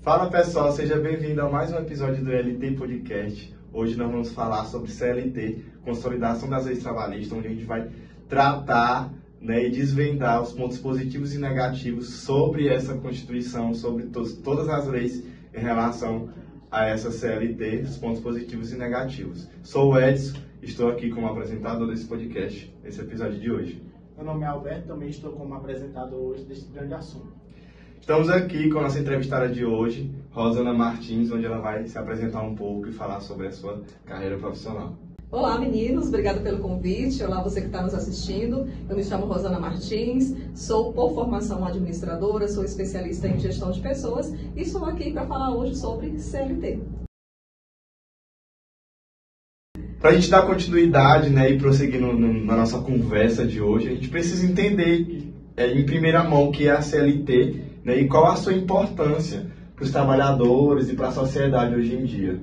Fala pessoal, seja bem-vindo a mais um episódio do LT Podcast. Hoje nós vamos falar sobre CLT, Consolidação das Leis Trabalhistas, onde a gente vai tratar, e desvendar os pontos positivos e negativos sobre essa Constituição, sobre todas as leis em relação a essa CLT, os pontos positivos e negativos. Sou o Edson, estou aqui como apresentador desse podcast, nesse episódio de hoje. Meu nome é Alberto, também estou como apresentador hoje deste grande assunto. Estamos aqui com a nossa entrevistada de hoje, Rosana Martins, onde ela vai se apresentar um pouco e falar sobre a sua carreira profissional. Olá meninos, obrigada pelo convite. Olá você que está nos assistindo. Eu me chamo Rosana Martins, sou por formação administradora, sou especialista em gestão de pessoas e estou aqui para falar hoje sobre CLT. Para a gente dar continuidade e prosseguir na nossa conversa de hoje, a gente precisa entender em primeira mão o que é a CLT e qual a sua importância para os trabalhadores e para a sociedade hoje em dia.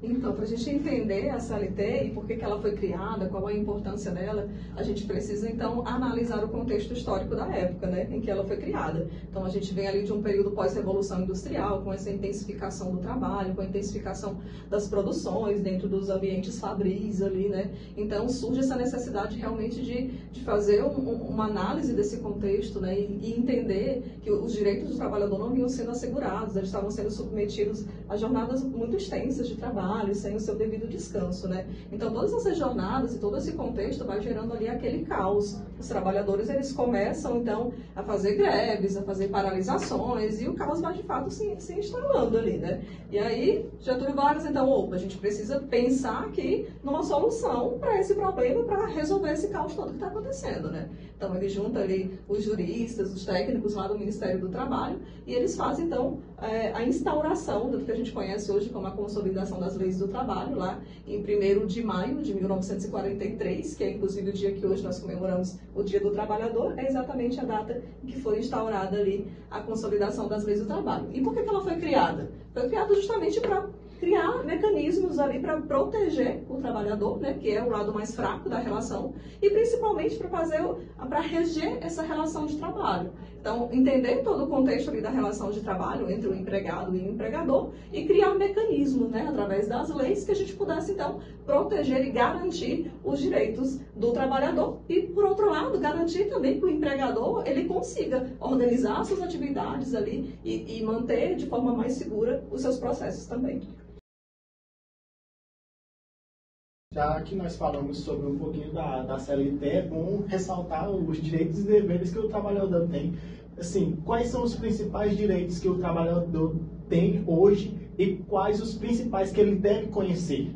Então, para a gente entender a CLT e por que ela foi criada, qual a importância dela, a gente precisa, então, analisar o contexto histórico da época, em que ela foi criada. Então, a gente vem ali de um período pós-revolução industrial, com essa intensificação do trabalho, com a intensificação das produções dentro dos ambientes fabris ali, Então, surge essa necessidade realmente de fazer uma análise desse contexto, e entender que os direitos do trabalhador não vinham sendo assegurados, eles estavam sendo submetidos a jornadas muito extensas de trabalho, sem o seu devido descanso, Então, todas essas jornadas e todo esse contexto vai gerando ali aquele caos. Os trabalhadores, eles começam, então, a fazer greves, a fazer paralisações, e o caos vai, de fato, se instalando ali, E aí, Getúlio Vargas, então, a gente precisa pensar aqui numa solução para esse problema, para resolver esse caos todo que está acontecendo, Então, ele junta ali os juristas, os técnicos lá do Ministério do Trabalho, e eles fazem, então, a instauração do que a gente conhece hoje como a consolidação das leis do trabalho, lá em 1º de maio de 1943, que é inclusive o dia que hoje nós comemoramos o Dia do Trabalhador, é exatamente a data em que foi instaurada ali a consolidação das leis do trabalho. E por que ela foi criada? Foi criada justamente para criar mecanismos ali para proteger o trabalhador, que é o lado mais fraco da relação, e principalmente para reger essa relação de trabalho. Então, entender todo o contexto ali da relação de trabalho entre o empregado e o empregador e criar mecanismos, através das leis, que a gente pudesse, então, proteger e garantir os direitos do trabalhador e, por outro lado, garantir também que o empregador ele consiga organizar suas atividades ali e manter de forma mais segura os seus processos também. Já que nós falamos sobre um pouquinho da CLT, é bom ressaltar os direitos e deveres que o trabalhador tem. Assim, quais são os principais direitos que o trabalhador tem hoje e quais os principais que ele deve conhecer?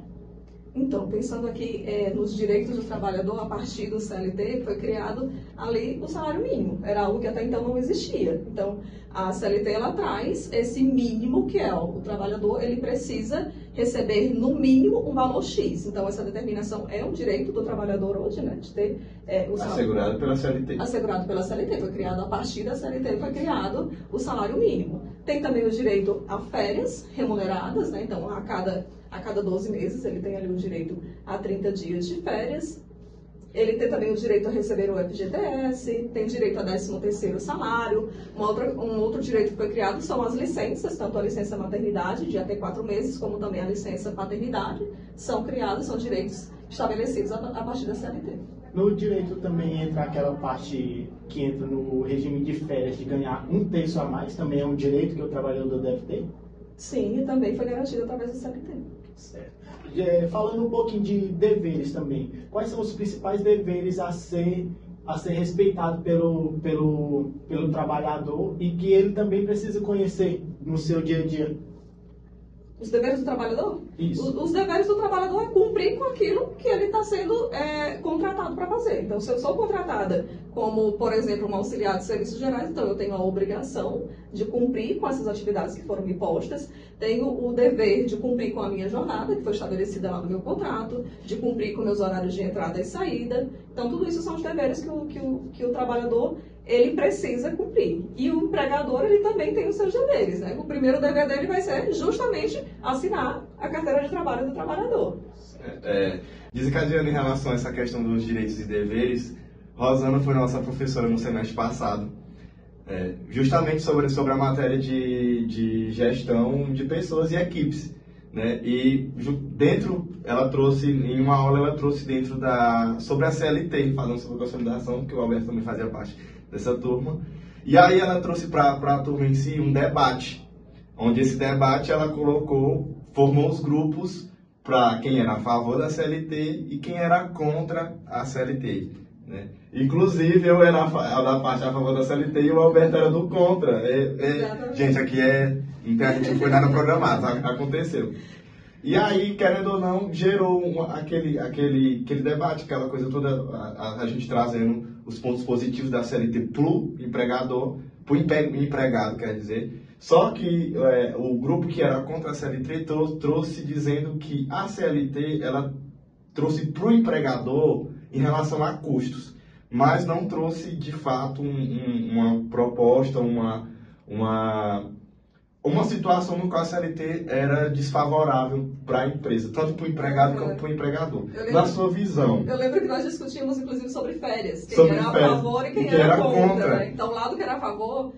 Então, pensando aqui nos direitos do trabalhador, a partir do CLT, foi criado a lei do salário mínimo. Era algo que até então não existia. Então, a CLT, ela traz esse mínimo que é o trabalhador, ele precisa receber, no mínimo, um valor X. Então, essa determinação é um direito do trabalhador hoje, de ter o salário... Assegurado pela CLT. Assegurado pela CLT. Foi criado a partir da CLT, foi criado o salário mínimo. Tem também o direito a férias remuneradas, Então, a cada 12 meses, ele tem ali o direito a 30 dias de férias. Ele tem também o direito a receber o FGTS, tem direito a 13º salário. Um outro direito que foi criado são as licenças, tanto a licença maternidade, de até 4 meses, como também a licença paternidade, são criados, são direitos estabelecidos a partir da CLT. No direito também entra aquela parte que entra no regime de férias, de ganhar 1/3 a mais, também é um direito que o trabalhador deve ter? Sim, e também foi garantido através da CLT. Certo. Falando um pouquinho de deveres também, quais são os principais deveres a ser respeitado pelo trabalhador e que ele também precisa conhecer no seu dia a dia? Os deveres do trabalhador? Isso. Os deveres do trabalhador é cumprir com aquilo que ele está sendo contratado para fazer. Então, se eu sou contratada como, por exemplo, uma auxiliar de serviços gerais, então eu tenho a obrigação de cumprir com essas atividades que foram me postas, tenho o dever de cumprir com a minha jornada, que foi estabelecida lá no meu contrato, de cumprir com meus horários de entrada e saída. Então, tudo isso são os deveres que o trabalhador ele precisa cumprir. E o empregador, ele também tem os seus deveres, O primeiro dever dele vai ser justamente assinar a carteira de trabalho do trabalhador. Desencadeando em relação a essa questão dos direitos e deveres, Rosana foi nossa professora no semestre passado. Justamente sobre a matéria de gestão de pessoas e equipes, né? E dentro, em uma aula ela trouxe sobre a CLT, falando sobre consolidação, porque o Alberto também fazia parte dessa turma. E aí ela trouxe para a turma em si um debate, onde esse debate ela formou os grupos para quem era a favor da CLT e quem era contra a CLT, né? Inclusive eu era da parte a favor da CLT e o Alberto era do contra. Gente, aqui a gente não foi nada programado, aconteceu. E aí, querendo ou não, gerou aquele debate, aquela coisa toda, a gente trazendo os pontos positivos da CLT pro empregado, quer dizer. Só que o grupo que era contra a CLT trouxe dizendo que a CLT ela trouxe pro empregador em relação a custos, mas não trouxe de fato uma proposta, uma situação no qual a CLT era desfavorável para a empresa, tanto para o empregado quanto para o empregador. Na sua visão. Eu lembro que nós discutimos, inclusive, sobre férias. Quem era a favor e quem era contra. Né? Então, o lado que era a favor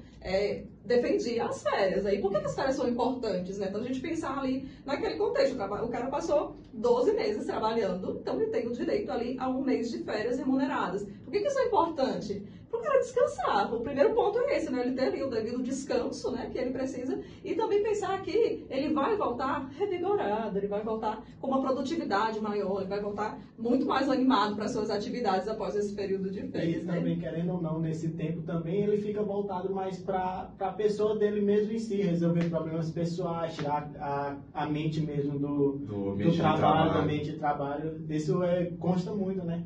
defendia as férias. E por que as férias são importantes? Né? Então, a gente pensar ali naquele contexto. O cara passou 12 meses trabalhando, então ele tem o direito ali a um mês de férias remuneradas. Por que isso é importante? Para o cara descansar. O primeiro ponto é esse, né? Ele ter ali o devido descanso, né, que ele precisa, e também pensar que ele vai voltar revigorado, ele vai voltar com uma produtividade maior, ele vai voltar muito mais animado para suas atividades após esse período de férias. E também, querendo ou não, nesse tempo também ele fica voltado mais para a pessoa dele mesmo em si, resolver problemas pessoais, tirar a mente mesmo do trabalho, da mente de trabalho. Isso consta muito, né?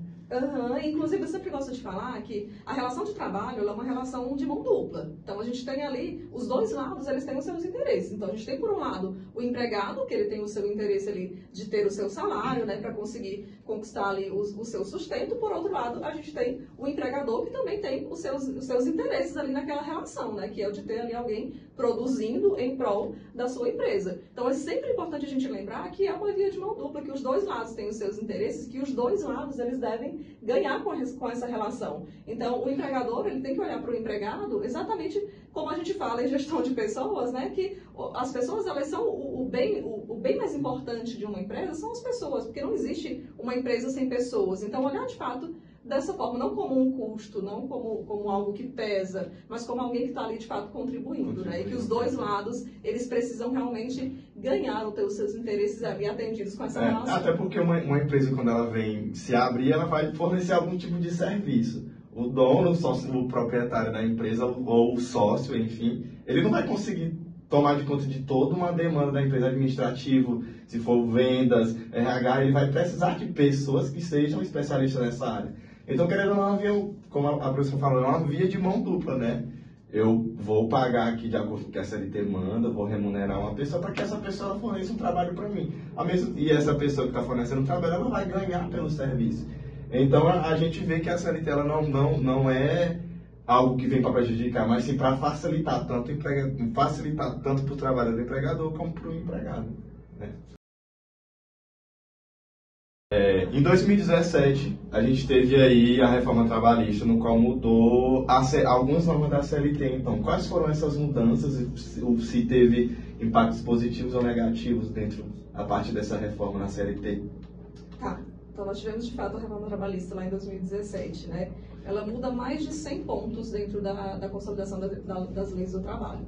Inclusive, eu sempre gosto de falar que a relação de trabalho é uma relação de mão dupla. Então, a gente tem ali, os dois lados, eles têm os seus interesses. Então, a gente tem, por um lado, o empregado, que ele tem o seu interesse ali de ter o seu salário, né, para conseguir conquistar ali o seu sustento. Por outro lado, a gente tem o empregador, que também tem os seus interesses ali naquela relação, né, que é o de ter ali alguém produzindo em prol da sua empresa. Então, é sempre importante a gente lembrar que é uma via de mão dupla, que os dois lados têm os seus interesses, que os dois lados, eles devem ganhar com essa relação. Então, o empregador, ele tem que olhar para o empregado exatamente como a gente fala em gestão de pessoas, né? Que as pessoas, elas são o bem mais importante de uma empresa são as pessoas, porque não existe uma empresa sem pessoas. Então, olhar de fato dessa forma, não como um custo, não como algo que pesa, mas como alguém que está ali de fato contribuindo, né? E que os dois lados, eles precisam realmente ganhar os seus interesses ali atendidos com essa relação. Até porque uma empresa, quando ela vem se abrir, ela vai fornecer algum tipo de serviço. O dono, o proprietário da empresa, ou o sócio, enfim, ele não vai conseguir tomar de conta de toda uma demanda da empresa administrativa, se for vendas, RH, ele vai precisar de pessoas que sejam especialistas nessa área. Então, querendo ou não, como a professora falou, é uma via de mão dupla, né? Eu vou pagar aqui de acordo com o que a CLT manda, vou remunerar uma pessoa para que essa pessoa forneça um trabalho para mim. E essa pessoa que está fornecendo o trabalho, ela vai ganhar pelo serviço. Então, a gente vê que a CLT ela não é algo que vem para prejudicar, mas sim para facilitar tanto para o trabalho do empregador como para o empregado, né? Em 2017, a gente teve aí a reforma trabalhista, no qual mudou algumas normas da CLT. Então, quais foram essas mudanças e se teve impactos positivos ou negativos a partir dessa reforma na CLT? Tá. Então, nós tivemos, de fato, a reforma trabalhista lá em 2017, né? Ela muda mais de 100 pontos dentro da consolidação das leis do trabalho.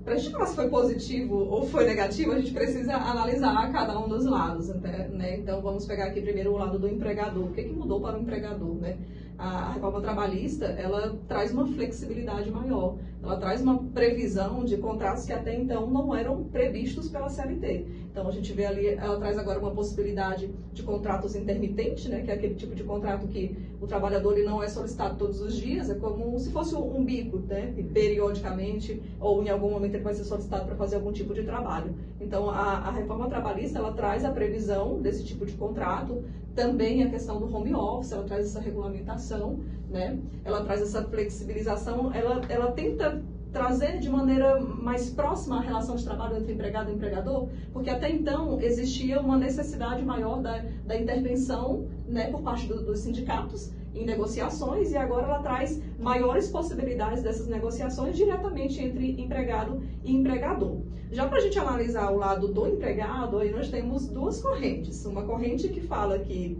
Para a gente falar se foi positivo ou foi negativo, a gente precisa analisar cada um dos lados, né? Então, vamos pegar aqui primeiro o lado do empregador. O que mudou para o empregador, né? A reforma trabalhista, ela traz uma flexibilidade maior. Ela traz uma previsão de contratos que até então não eram previstos pela CLT. Então, a gente vê ali, ela traz agora uma possibilidade de contratos intermitentes, né? Que é aquele tipo de contrato que o trabalhador ele não é solicitado todos os dias, é como se fosse um bico, né? Que periodicamente ou em algum momento ele vai ser solicitado para fazer algum tipo de trabalho. Então, a reforma trabalhista, ela traz a previsão desse tipo de contrato, também a questão do home office, ela traz essa regulamentação, né? Ela traz essa flexibilização, ela tenta trazer de maneira mais próxima a relação de trabalho entre empregado e empregador, porque até então existia uma necessidade maior da intervenção, né, por parte dos sindicatos, em negociações e agora ela traz maiores possibilidades dessas negociações diretamente entre empregado e empregador. Já para a gente analisar o lado do empregado, aí nós temos duas correntes. Uma corrente que fala que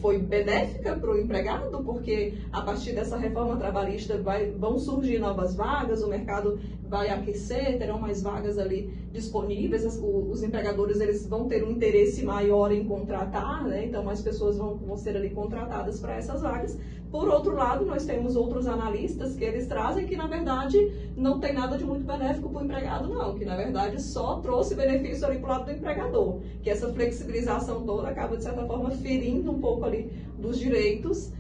foi benéfica para o empregado, porque a partir dessa reforma trabalhista vão surgir novas vagas, o mercado vai aquecer, terão mais vagas ali disponíveis, os empregadores eles vão ter um interesse maior em contratar, né? Então mais pessoas vão ser ali contratadas para essas vagas. Por outro lado, nós temos outros analistas que eles trazem que, na verdade, não tem nada de muito benéfico para o empregado, não, que, na verdade, só trouxe benefício ali para o lado do empregador, que essa toda acaba, de certa forma, ferindo um pouco ali dos direitos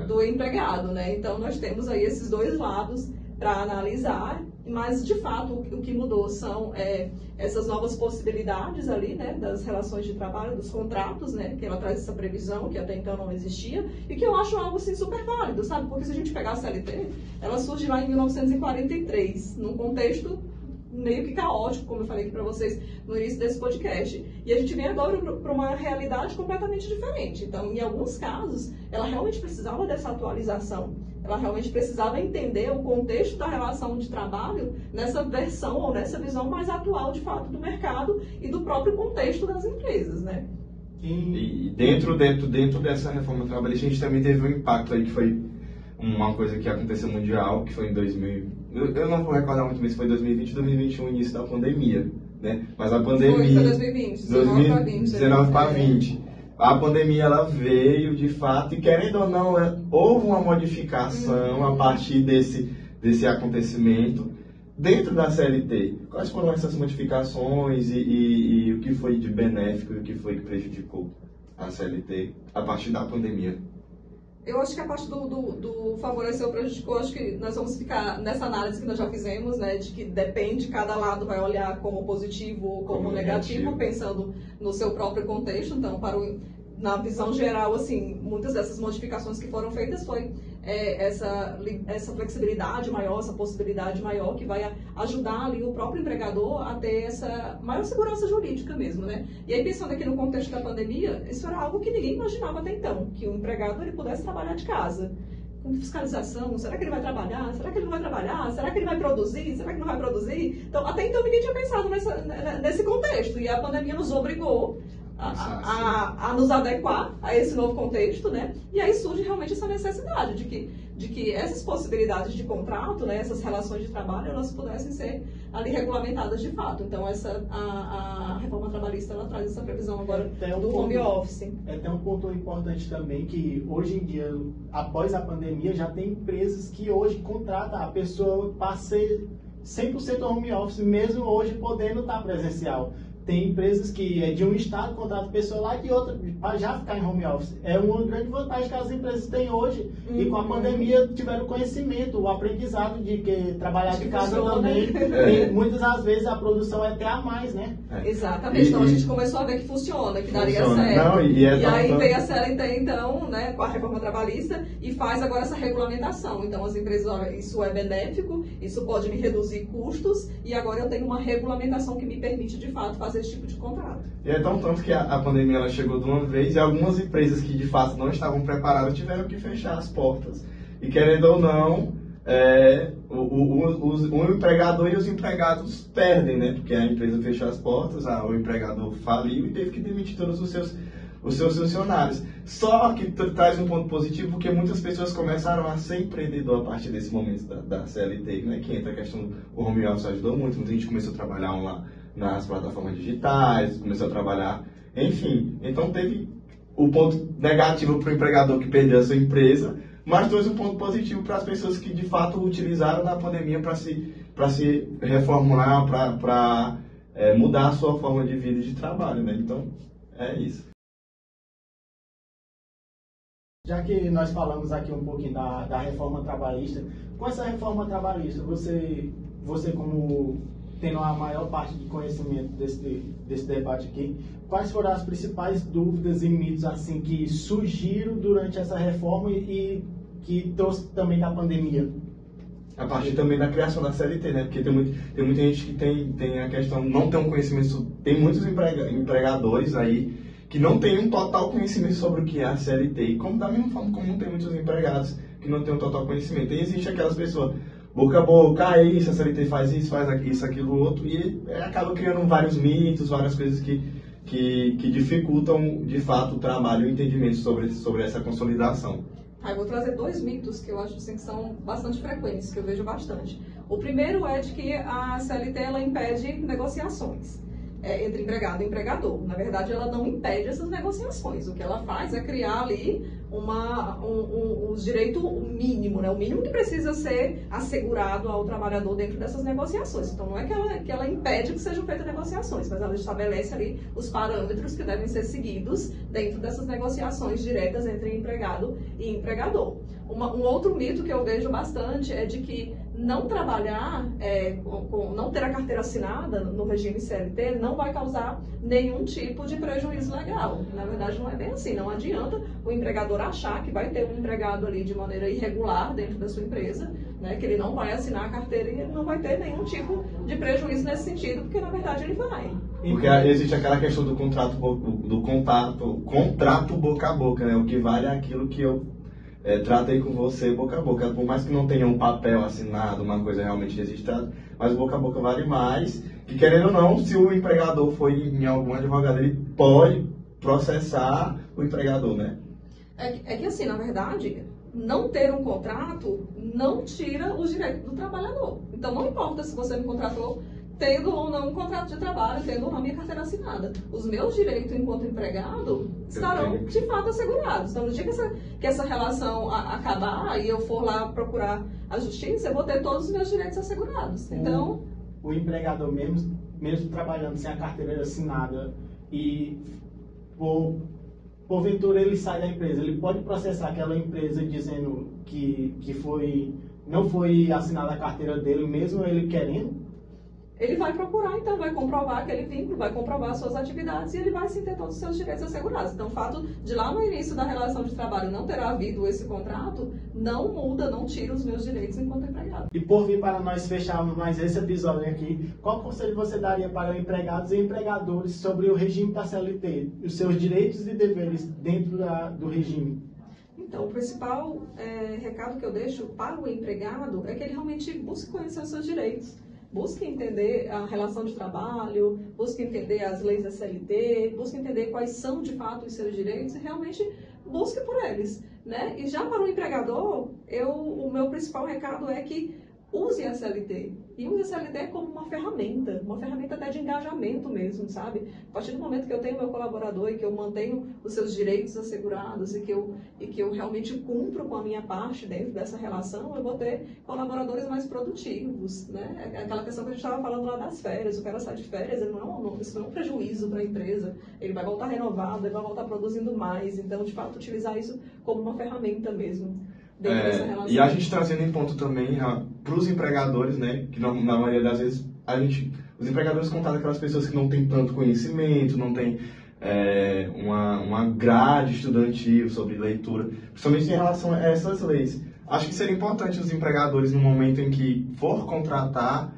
do empregado, né? Então, nós temos aí esses dois lados para analisar, mas, de fato, o que mudou são essas novas possibilidades ali, né, das relações de trabalho, dos contratos, né, que ela traz essa previsão que até então não existia, e que eu acho algo, assim, super válido, sabe? Porque se a gente pegar a CLT, ela surge lá em 1943, num contexto meio que caótico, como eu falei aqui para vocês no início desse podcast. E a gente vem agora para uma realidade completamente diferente. Então, em alguns casos, ela realmente precisava dessa atualização. Ela realmente precisava entender o contexto da relação de trabalho nessa versão ou nessa visão mais atual, de fato, do mercado e do próprio contexto das empresas, né? E dentro dessa reforma trabalhista, a gente também teve um impacto aí que foi uma coisa que aconteceu mundial, que foi em 2000, eu não vou recordar muito bem se foi 2020, 2021, início da pandemia, né? Mas a pandemia... Foi 2020, 19 para 20. A pandemia, ela veio, de fato, e querendo ou não, houve uma modificação a partir desse acontecimento dentro da CLT. Quais foram essas modificações e o que foi de benéfico e o que foi que prejudicou a CLT a partir da pandemia? Eu acho que a parte do favoreceu ou prejudicou, acho que nós vamos ficar nessa análise que nós já fizemos, né, de que depende, cada lado vai olhar como positivo ou como negativo, pensando no seu próprio contexto. Então, na visão geral, assim, muitas dessas modificações que foram feitas foi essa flexibilidade maior, essa possibilidade maior que vai ajudar ali o próprio empregador a ter essa maior segurança jurídica mesmo, né? E aí, pensando aqui no contexto da pandemia, isso era algo que ninguém imaginava até então, que o empregado ele pudesse trabalhar de casa. Com fiscalização, será que ele vai trabalhar? Será que ele não vai trabalhar? Será que ele vai produzir? Será que não vai produzir? Então, até então ninguém tinha pensado nesse contexto, e a pandemia nos obrigou a nos adequar a esse novo contexto, né? E aí surge realmente essa necessidade de que essas possibilidades de contrato, né, essas relações de trabalho, elas pudessem ser ali regulamentadas de fato. Então, a reforma trabalhista, ela traz essa previsão agora do home office. Tem um ponto importante também, que hoje em dia, após a pandemia, já tem empresas que hoje contratam a pessoa para ser 100% home office, mesmo hoje podendo estar presencial. Tem empresas que é de um estado, contrata pessoa lá, e de outra para já ficar em home office. É uma grande vantagem que as empresas têm hoje. E com a pandemia tiveram conhecimento, o aprendizado de que trabalhar de casa também. E muitas das vezes a produção é até a mais, né? Exatamente. Então a gente começou a ver que funciona, que daria certo. Não, e aí veio a CLT, então, né, com a reforma trabalhista, e faz agora essa regulamentação. Então as empresas, olha, isso é benéfico, isso pode me reduzir custos, e agora eu tenho uma regulamentação que me permite, de fato, fazer esse tipo de contrato. E é tanto que a pandemia ela chegou de uma vez, e algumas empresas que de fato não estavam preparadas tiveram que fechar as portas. E querendo ou não, o empregador e os empregados perdem, né? Porque a empresa fechou as portas, o empregador faliu e teve que demitir todos os seus funcionários. Só que traz um ponto positivo, porque muitas pessoas começaram a ser empreendedor a partir desse momento da CLT, né? Que entra a questão do home office, ajudou muito, muita gente começou a trabalhar lá nas plataformas digitais, começou a trabalhar, enfim. Então teve o ponto negativo para o empregador que perdeu a sua empresa, mas trouxe um ponto positivo para as pessoas que de fato utilizaram da pandemia para se reformular, para mudar a sua forma de vida e de trabalho, né? Então é isso. Já que nós falamos aqui um pouquinho da reforma trabalhista, com essa reforma trabalhista, você como tendo a maior parte de conhecimento desse debate aqui, quais foram as principais dúvidas e mitos assim, que surgiram durante essa reforma e que trouxe também da pandemia? A partir também da criação da CLT, né? Porque tem muita gente que tem a questão, não tem um conhecimento, tem muitos empregadores aí que não têm um total conhecimento sobre o que é a CLT. E como da mesma forma como tem muitos empregados que não têm um total conhecimento. E existe aquelas pessoas, boca a boca, a CLT faz isso, faz isso, aquilo, outro, e acaba criando vários mitos, várias coisas que dificultam, de fato, o trabalho e o entendimento sobre essa consolidação. Eu vou trazer 2 mitos que eu acho assim, que são bastante frequentes, que eu vejo bastante. O primeiro é de que a CLT ela impede negociações entre empregado e empregador. Na verdade, ela não impede essas negociações. O que ela faz é criar ali um direito mínimo, né? O mínimo que precisa ser assegurado ao trabalhador dentro dessas negociações. Então, não é que ela impede que sejam feitas negociações, mas ela estabelece ali os parâmetros que devem ser seguidos dentro dessas negociações diretas entre empregado e empregador. Um outro mito que eu vejo bastante é de que não trabalhar, não ter a carteira assinada no regime CLT não vai causar nenhum tipo de prejuízo legal. Na verdade, não é bem assim. Não adianta o empregador achar que vai ter um empregado ali de maneira irregular dentro da sua empresa, né, que ele não vai assinar a carteira e ele não vai ter nenhum tipo de prejuízo nesse sentido, porque na verdade ele vai. Porque existe aquela questão do contrato boca a boca, né? O que vale é aquilo que eu tratei com você boca a boca. Por mais que não tenha um papel assinado, uma coisa realmente registrada, mas boca a boca vale mais. Que querendo ou não, se o empregador for em algum advogado, ele pode processar o empregador, né? É que assim, na verdade, não ter um contrato não tira os direitos do trabalhador. Então não importa se você me contratou tendo ou não um contrato de trabalho, tendo ou não minha carteira assinada. Os meus direitos enquanto empregado estarão de fato assegurados. Então no dia que essa relação acabar e eu for lá procurar a justiça, eu vou ter todos os meus direitos assegurados. Então o empregador mesmo trabalhando sem a carteira assinada e porventura ele sai da empresa, ele pode processar aquela empresa dizendo que não foi assinada a carteira dele, mesmo ele querendo? Ele vai procurar, então, vai comprovar aquele vínculo, vai comprovar suas atividades e ele vai sim ter todos os seus direitos assegurados. Então, o fato de lá no início da relação de trabalho não ter havido esse contrato, não muda, não tira os meus direitos enquanto empregado. E por vir para nós fecharmos mais esse episódio aqui, qual conselho você daria para empregados e empregadores sobre o regime da CLT, os seus direitos e deveres dentro do regime? Então, o principal recado que eu deixo para o empregado é que ele realmente busque conhecer os seus direitos. Busque entender a relação de trabalho, busque entender as leis da CLT, busque entender quais são de fato os seus direitos e realmente busque por eles, né? E já para o empregador, o meu principal recado é que use a CLT. E use a CLT como uma ferramenta até de engajamento mesmo, sabe? A partir do momento que eu tenho meu colaborador e que eu mantenho os seus direitos assegurados e que eu realmente cumpro com a minha parte dentro dessa relação, eu vou ter colaboradores mais produtivos, né? Aquela questão que a gente estava falando lá das férias, o cara sai de férias, isso não é um prejuízo para a empresa, ele vai voltar renovado, ele vai voltar produzindo mais, então, de fato, utilizar isso como uma ferramenta mesmo. E a gente trazendo em ponto também para os empregadores, né, que na maioria das vezes os empregadores contatam aquelas pessoas que não têm tanto conhecimento, não têm uma grade estudantil sobre leitura, principalmente em relação a essas leis. Acho que seria importante os empregadores, no momento em que for contratar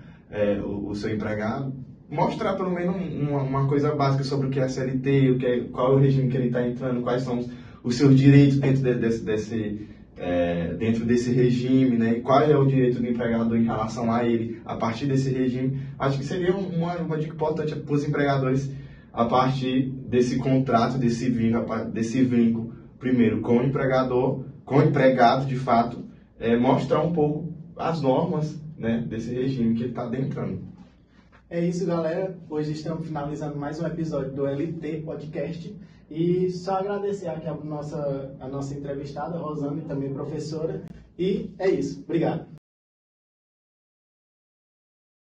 o seu empregado, mostrar pelo menos uma coisa básica sobre o que é a CLT, qual é o regime que ele está entrando, quais são os seus direitos dentro desse regime, né? E qual é o direito do empregador em relação a ele a partir desse regime. Acho que seria uma dica importante para os empregadores a partir desse contrato, desse vínculo, primeiro com o empregador, com o empregado, de fato, mostrar um pouco as normas, né, desse regime que ele está adentrando. É isso, galera. Hoje estamos finalizando mais um episódio do LT Podcast. E só agradecer aqui a nossa entrevistada, Rosana, e também professora. E é isso. Obrigado.